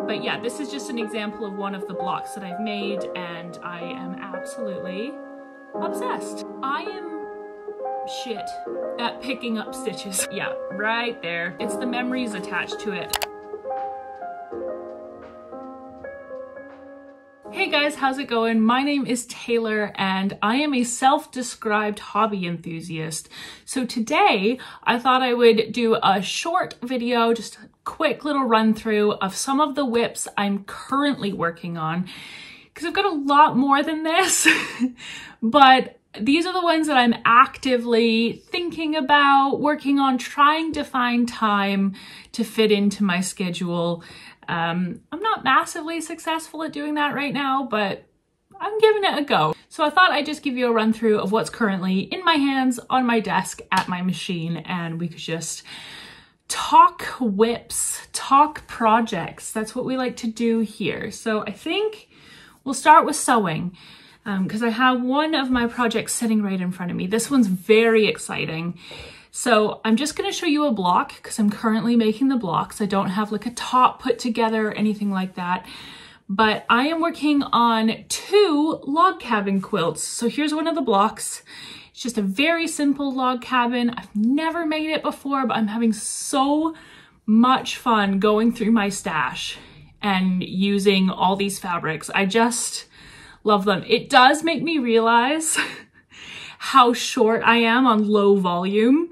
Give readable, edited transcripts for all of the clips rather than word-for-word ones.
But yeah, this is just an example of one of the blocks that I've made, and I am absolutely obsessed. I am shit at picking up stitches. Yeah, right there. It's the memories attached to it. Hey guys, how's it going? My name is Taylor and I am a self-described hobby enthusiast. So today I thought I would do a short video, just a quick little run through of some of the WIPs I'm currently working on, because I've got a lot more than this, but these are the ones that I'm actively thinking about, working on, trying to find time to fit into my schedule. I'm not massively successful at doing that right now, but I'm giving it a go. So I thought I'd just give you a run through of what's currently in my hands, on my desk, at my machine, and we could just talk WIPs, talk projects. That's what we like to do here. So I think we'll start with sewing, because I have one of my projects sitting right in front of me. This one's very exciting. So I'm just going to show you a block because I'm currently making the blocks. I don't have like a top put together or anything like that, but I am working on 2 log cabin quilts. So here's one of the blocks. It's just a very simple log cabin. I've never made it before, but I'm having so much fun going through my stash and using all these fabrics. I just love them. It does make me realize how short I am on low volume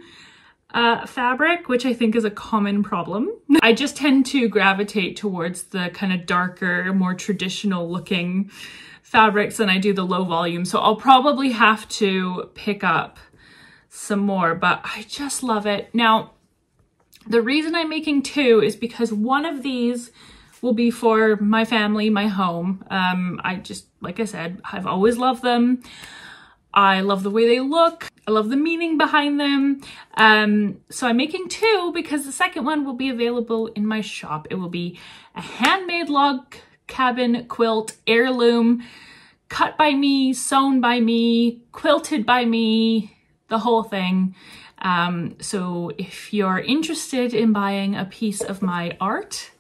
fabric, which I think is a common problem. I just tend to gravitate towards the kind of darker, more traditional looking fabrics than I do the low volume. So I'll probably have to pick up some more, but I just love it. Now, the reason I'm making 2 is because one of these will be for my family, my home. I just, like I said, I've always loved them. I love the way they look. I love the meaning behind them. So I'm making 2 because the second one will be available in my shop. It will be a handmade log cabin quilt, heirloom, cut by me, sewn by me, quilted by me, the whole thing. So if you're interested in buying a piece of my art,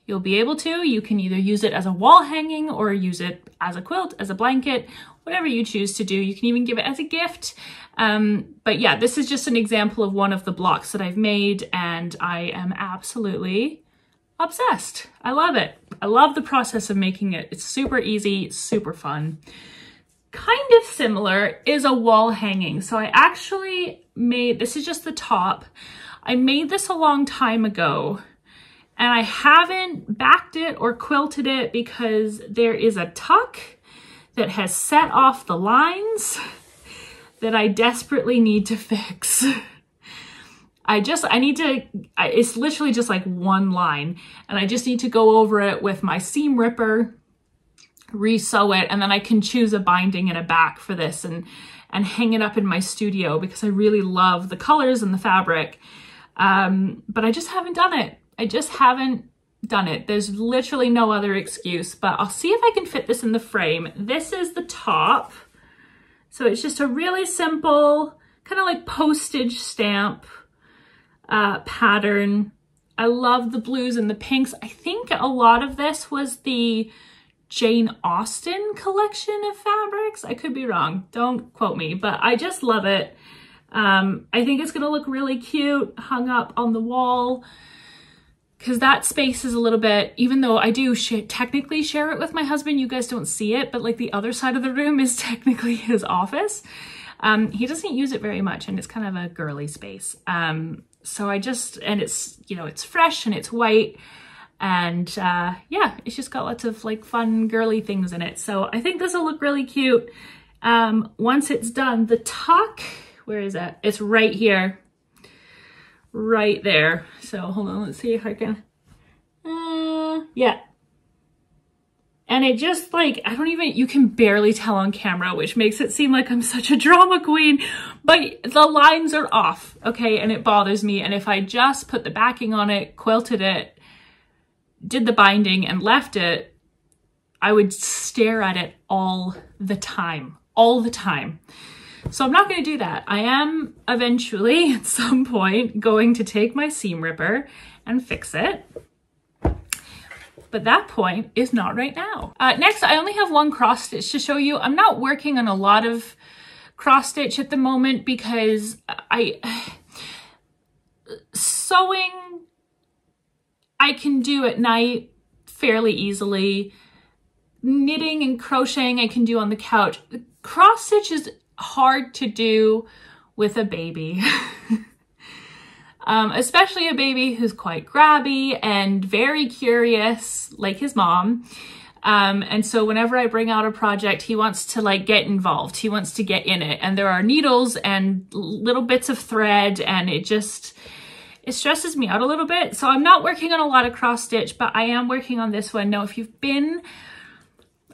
you'll be able to. You can either use it as a wall hanging or use it as a quilt, as a blanket, whatever you choose to do. You can even give it as a gift. But yeah, this is just an example of one of the blocks that I've made, and I am absolutely obsessed. I love it. I love the process of making it. It's super easy, super fun. Kind of similar is a wall hanging. So I actually made, this is just the top. I made this a long time ago, and I haven't backed it or quilted it because there is a tuck that has set off the lines that I desperately need to fix. It's literally just like one line, and I just need to go over it with my seam ripper, re-sew it, and then I can choose a binding and a back for this and hang it up in my studio because I really love the colors and the fabric. But I just haven't done it. I just haven't done it. There's literally no other excuse, but I'll see if I can fit this in the frame. This is the top. So it's just a really simple, kind of like postage stamp pattern. I love the blues and the pinks. I think a lot of this was the Jane Austen collection of fabrics. I could be wrong. Don't quote me, but I just love it. I think it's gonna look really cute hung up on the wall, because that space is a little bit, even though I do technically share it with my husband, you guys don't see it, but like the other side of the room is technically his office. He doesn't use it very much, and it's kind of a girly space. So I just, and it's, you know, it's fresh and it's white, and yeah, it's just got lots of like fun girly things in it. So I think this will look really cute. Once it's done, the tuck, where is it? It's right here. Right there. So hold on, let's see if I can, yeah. And it just like, I don't even, you can barely tell on camera, which makes it seem like I'm such a drama queen, but the lines are off, okay? And it bothers me. And if I just put the backing on it, quilted it, did the binding and left it, I would stare at it all the time. So I'm not going to do that. I am eventually, at some point, going to take my seam ripper and fix it. but that point is not right now. Next, I only have one cross stitch to show you. I'm not working on a lot of cross stitch at the moment because sewing I can do at night fairly easily. Knitting and crocheting I can do on the couch. Cross stitch is hard to do with a baby. Especially a baby who's quite grabby and very curious, like his mom. And so whenever I bring out a project, he wants to like get involved. He wants to get in it. And there are needles and little bits of thread, and it stresses me out a little bit. So I'm not working on a lot of cross stitch, but I am working on this one. Now, if you've been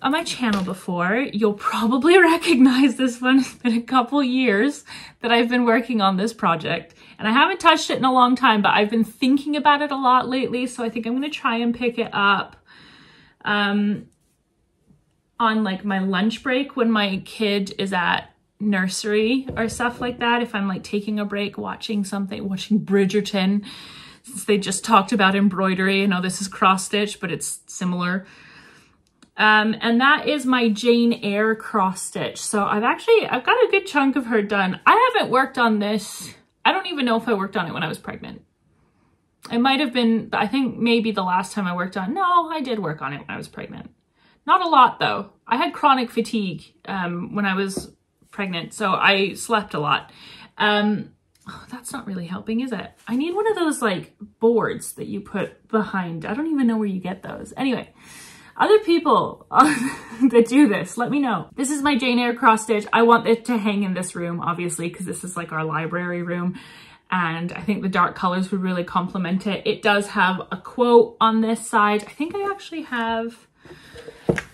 on my channel before, you'll probably recognize this one. It's been a couple years that I've been working on this project, and I haven't touched it in a long time, but I've been thinking about it a lot lately. So I think I'm going to try and pick it up on like my lunch break when my kid is at nursery or stuff like that. If I'm like taking a break, watching Bridgerton, since they just talked about embroidery. I know this is cross stitch, but it's similar. And that is my Jane Eyre cross stitch. So I've got a good chunk of her done. I haven't worked on this. I don't even know if I worked on it when I was pregnant. It might have been, I think maybe the last time I worked on, no, I did work on it when I was pregnant. Not a lot though. I had chronic fatigue, when I was pregnant, so I slept a lot. Oh, that's not really helping, is it? I need one of those like boards that you put behind. I don't even know where you get those. Anyway. Other people that do this, let me know. This is my Jane Eyre cross stitch. I want it to hang in this room, obviously, because this is like our library room. And I think the dark colors would really complement it. It does have a quote on this side. I think I actually have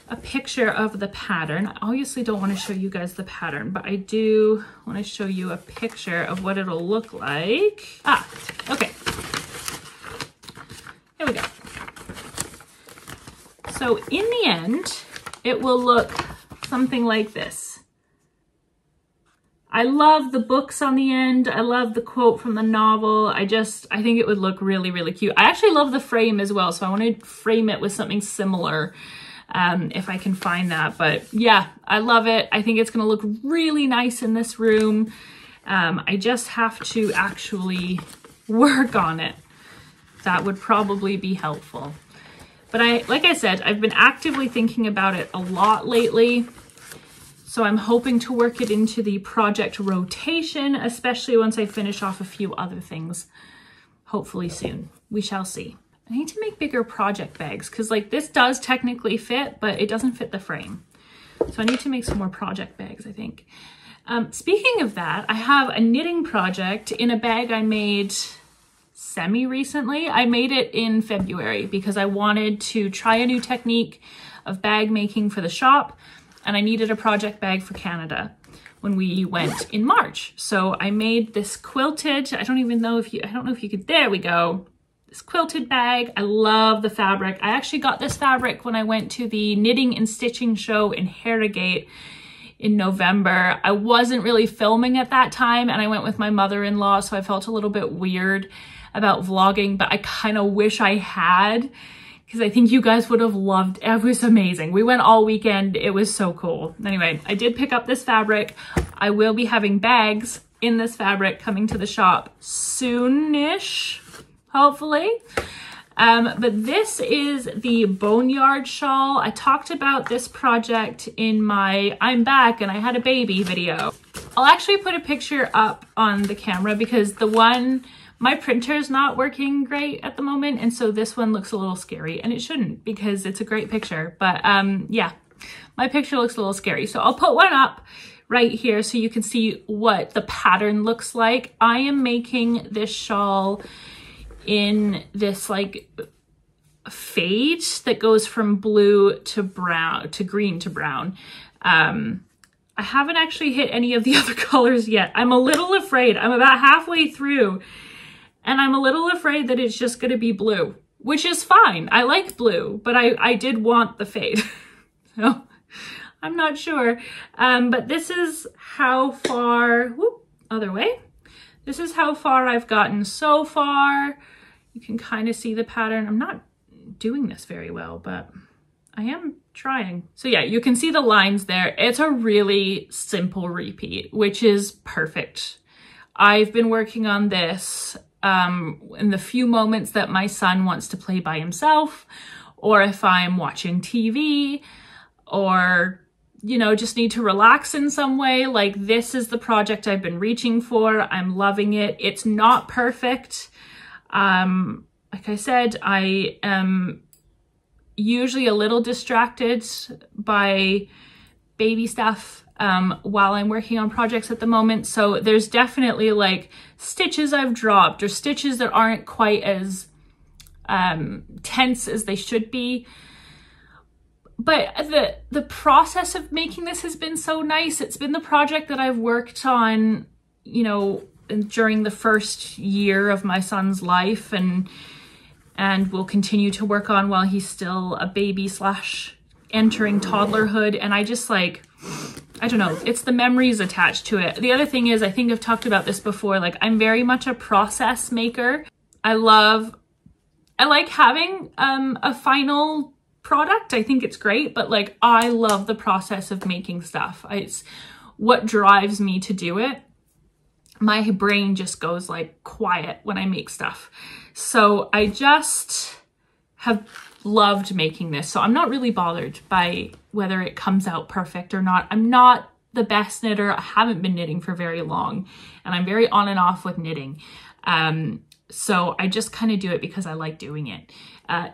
a picture of the pattern. I obviously don't want to show you guys the pattern, but I do want to show you a picture of what it'll look like. Ah, okay. Here we go. So in the end, it will look something like this. I love the books on the end. I love the quote from the novel. I think it would look really, really cute. I actually love the frame as well, so I want to frame it with something similar if I can find that. But yeah, I love it. I think it's going to look really nice in this room. I just have to actually work on it. That would probably be helpful. But like I said, I've been actively thinking about it a lot lately. So I'm hoping to work it into the project rotation, especially once I finish off a few other things, hopefully soon. We shall see. I need to make bigger project bags because like this does technically fit, but it doesn't fit the frame. So I need to make some more project bags, I think. Speaking of that, I have a knitting project in a bag I made semi-recently. I made it in February because I wanted to try a new technique of bag making for the shop, and I needed a project bag for Canada when we went in March. So I made this quilted, I don't know if you could, there we go. This quilted bag. I love the fabric. I actually got this fabric when I went to the knitting and stitching show in Harrogate in November. I wasn't really filming at that time, and I went with my mother-in-law, so I felt a little bit weird about vlogging, but I kind of wish I had, because I think you guys would have loved it. It was amazing. We went all weekend. It was so cool. Anyway, I did pick up this fabric. I will be having bags in this fabric coming to the shop soonish, hopefully. But this is the Boneyard shawl. I talked about this project in my I'm back and I had a baby video. I'll actually put a picture up on the camera because my printer is not working great at the moment, and so this one looks a little scary, and it shouldn't because it's a great picture. But yeah, my picture looks a little scary. So I'll put one up right here so you can see what the pattern looks like. I am making this shawl in this like fade that goes from blue to brown, to green to brown. I haven't actually hit any of the other colors yet. I'm a little afraid. I'm about halfway through, and I'm a little afraid that it's just going to be blue, which is fine. I like blue, but I did want the fade. So I'm not sure. But this is how far, other way. This is how far I've gotten so far. You can kind of see the pattern. I'm not doing this very well, but I am trying. So yeah, you can see the lines there. It's a really simple repeat, which is perfect. I've been working on this in the few moments that my son wants to play by himself, or if I'm watching TV, or, you know, just need to relax in some way. Like, this is the project I've been reaching for. I'm loving it. It's not perfect. Like I said, I am usually a little distracted by baby stuff while I'm working on projects at the moment. So there's definitely like stitches I've dropped, or stitches that aren't quite as tense as they should be. But the process of making this has been so nice. It's been the project that I've worked on, you know, during the first year of my son's life, and will continue to work on while he's still a baby slash entering toddlerhood. And I just like, I don't know, it's the memories attached to it. The other thing is, I think I've talked about this before, like I'm very much a process maker. I like having a final product. I think it's great, but like I love the process of making stuff. It's what drives me to do it. My brain just goes like quiet when I make stuff. So I just have loved making this. So I'm not really bothered by whether it comes out perfect or not. I'm not the best knitter. I haven't been knitting for very long, and I'm very on and off with knitting. So I just kind of do it because I like doing it.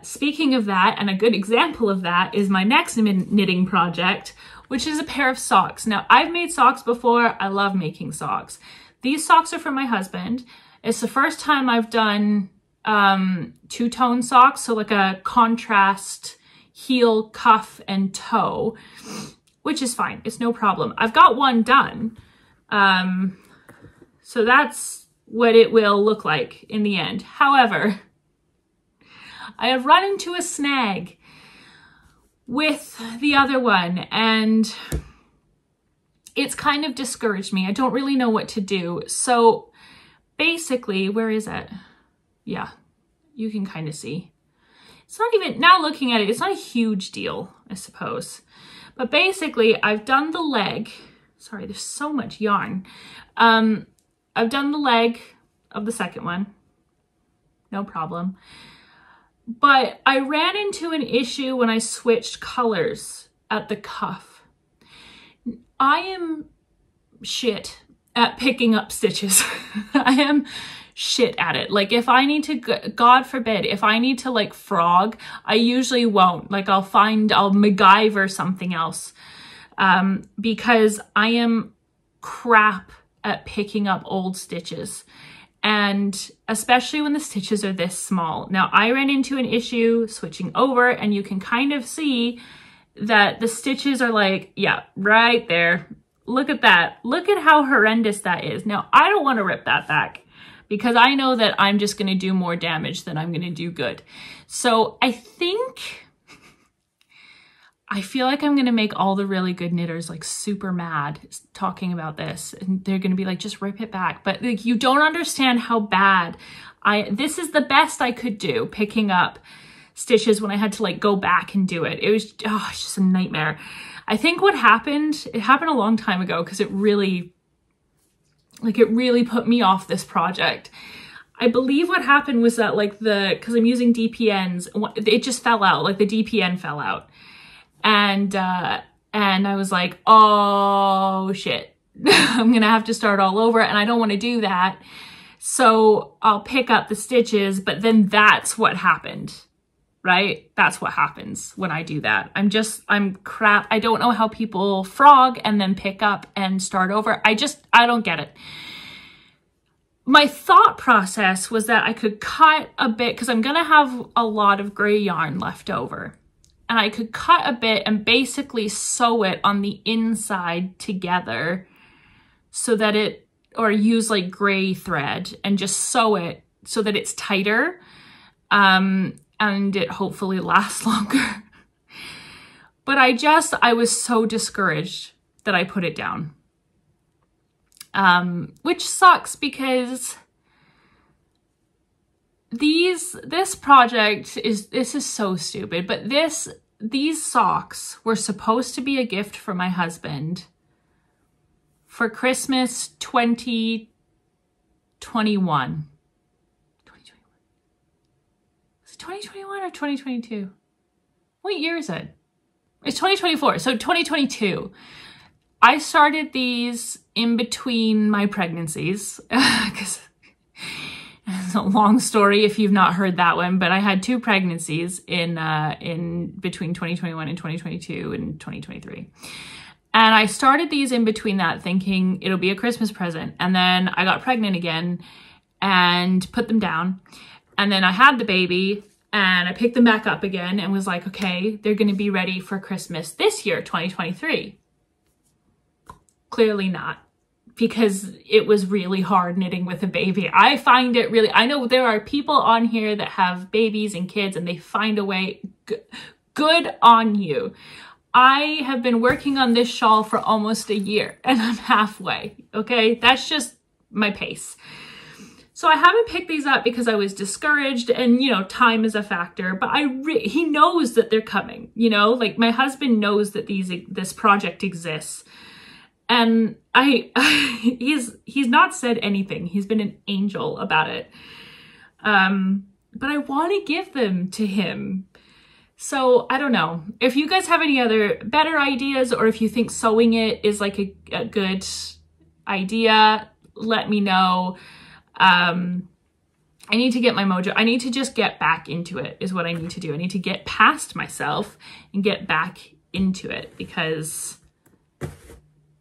Speaking of that, and a good example of that is my next knitting project, which is a pair of socks. Now, I've made socks before. I love making socks. These socks are from my husband. It's the first time I've done two-tone socks, so like a contrast heel, cuff, and toe, which is fine. It's no problem. I've got one done. So that's what it will look like in the end. However, I have run into a snag with the other one, and it's kind of discouraged me. I don't really know what to do. So basically, where is it? Yeah, you can kind of see. It's not even, now looking at it, it's not a huge deal, I suppose. But basically, I've done the leg. Sorry, there's so much yarn. I've done the leg of the second one. No problem. But I ran into an issue when I switched colors at the cuff. I am shit at picking up stitches. I am shit at it. Like if I need to, God forbid, if I need to like frog, I usually won't. Like I'll MacGyver something else because I am crap at picking up old stitches. And especially when the stitches are this small. Now I ran into an issue switching over, and you can kind of see that the stitches are like, yeah, right there. Look at that. Look at how horrendous that is. Now I don't want to rip that back because I know that I'm just going to do more damage than I'm going to do good. So I feel like I'm going to make all the really good knitters like super mad talking about this, and they're going to be like, just rip it back. But like, you don't understand how bad this is the best I could do picking up stitches when I had to like go back and do it. It was it's just a nightmare. I think what happened, it happened a long time ago because it really put me off this project. I believe what happened was that like because I'm using DPNs, it just fell out, like the DPN fell out. And I was like, oh shit, I'm gonna have to start all over, and I don't want to do that. So I'll pick up the stitches, but then that's what happened, right? That's what happens when I do that. I'm crap. I don't know how people frog and then pick up and start over. I don't get it. My thought process was that I could cut a bit, because I'm gonna have a lot of gray yarn left over. And I could cut a bit and basically sew it on the inside together so that or use like gray thread and just sew it so that it's tighter and it hopefully lasts longer. But I was so discouraged that I put it down. Which sucks because this project this is so stupid, but these socks were supposed to be a gift for my husband for Christmas 2021. Is it 2021 or 2022? What year is it? It's 2024, so 2022. I started these in between my pregnancies, because it's a long story if you've not heard that one, but I had 2 pregnancies in between 2021 and 2022 and 2023. And I started these in between that thinking it'll be a Christmas present. And then I got pregnant again and put them down. And then I had the baby and I picked them back up again and was like, okay, they're going to be ready for Christmas this year, 2023. Clearly not, because it was really hard knitting with a baby. I find it really, I know there are people on here that have babies and kids and they find a way. Good on you. I have been working on this shawl for almost a year and I'm halfway, okay? That's just my pace. So I haven't picked these up because I was discouraged and, you know, time is a factor, but he knows that they're coming, you know? Like my husband knows that this project exists. And he's not said anything. He's been an angel about it. But I want to give them to him. So I don't know if you guys have any other better ideas, or if you think sewing it is like a good idea, let me know. I need to get my mojo. I need to just get back into it is what I need to do. I need to get past myself and get back into it, because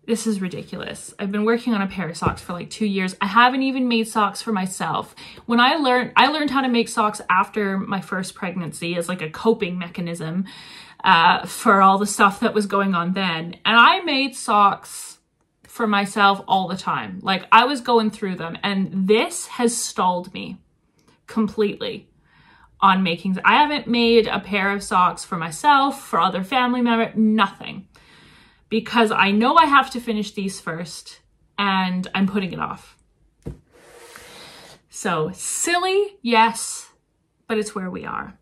this is ridiculous. I've been working on a pair of socks for like 2 years. I haven't even made socks for myself. When I learned how to make socks after my first pregnancy as like a coping mechanism for all the stuff that was going on then. And I made socks for myself all the time. Like I was going through them, and this has stalled me completely on making. I haven't made a pair of socks for myself, for other family members, nothing. Because I know I have to finish these first and I'm putting it off. So silly, yes, but it's where we are.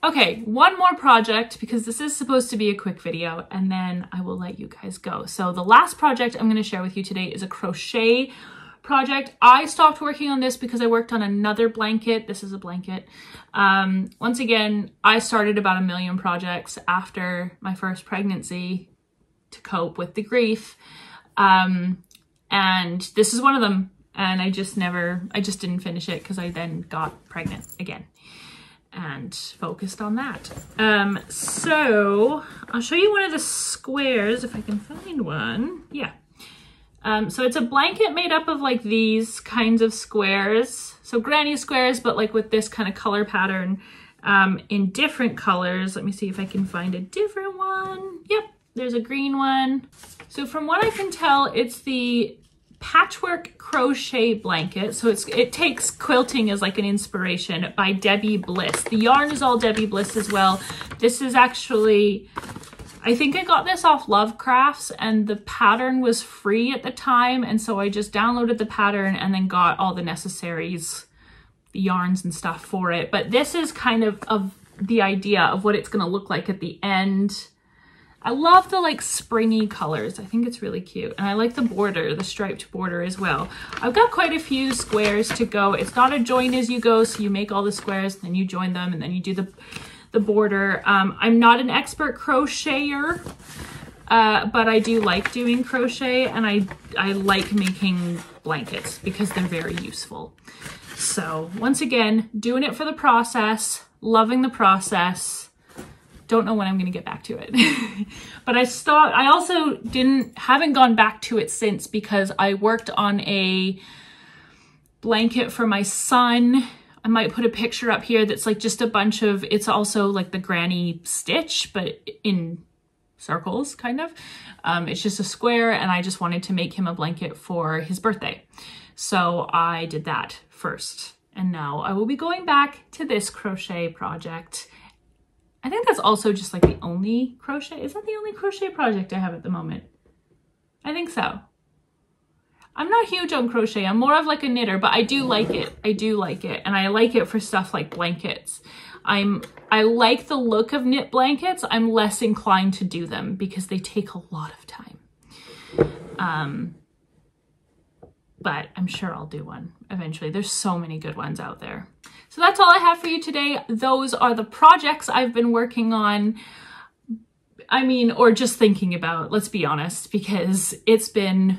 Okay, one more project, because this is supposed to be a quick video, and then I will let you guys go. So the last project I'm going to share with you today is a crochet project. I stopped working on this because I worked on another blanket. This is a blanket. Once again, I started about 1 million projects after my first pregnancy to cope with the grief. And this is one of them. And I just didn't finish it because I then got pregnant again and focused on that. So I'll show you one of the squares if I can find one. Yeah. So it's a blanket made up of like these kinds of squares. So granny squares, but like with this kind of color pattern in different colors. Let me see if I can find a different one. Yep, there's a green one. So from what I can tell, it's the patchwork crochet blanket. So it takes quilting as like an inspiration by Debbie Bliss. The yarn is all Debbie Bliss as well. This is actually, I think I got this off Lovecrafts, and the pattern was free at the time. And so I just downloaded the pattern and then got all the necessaries, the yarns and stuff for it. But this is kind of the idea of what it's going to look like at the end. I love the like springy colors. I think it's really cute. And I like the border, the striped border as well. I've got quite a few squares to go. It's not a join as you go. So you make all the squares, then you join them, and then you do the border. I'm not an expert crocheter, but I do like doing crochet, and I like making blankets because they're very useful. So once again, doing it for the process, loving the process. Don't know when I'm going to get back to it. But I also haven't gone back to it since, because I worked on a blanket for my son. I might put a picture up here that's like just a bunch of, it's also like the granny stitch, but in circles kind of. It's just a square, and I just wanted to make him a blanket for his birthday. So I did that first. And now I will be going back to this crochet project. I think that's also just like the only crochet. Is that the only crochet project I have at the moment? I think so. I'm not huge on crochet. I'm more of like a knitter, but I do like it. I do like it. And I like it for stuff like blankets. I like the look of knit blankets. I'm less inclined to do them because they take a lot of time. But I'm sure I'll do one eventually. There's so many good ones out there. So that's all I have for you today. Those are the projects I've been working on. I mean, or just thinking about, let's be honest, because it's been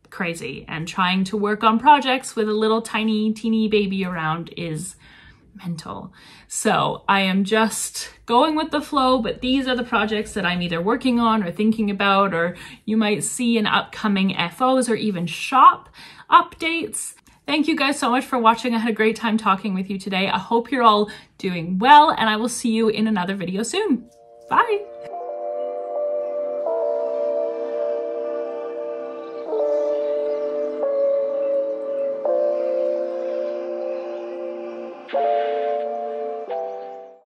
crazy, and trying to work on projects with a little teeny baby around is mental. So I am just going with the flow, but these are the projects that I'm either working on or thinking about, or you might see in upcoming FOs or even shop updates. Thank you guys so much for watching. I had a great time talking with you today. I hope you're all doing well, and I will see you in another video soon. Bye.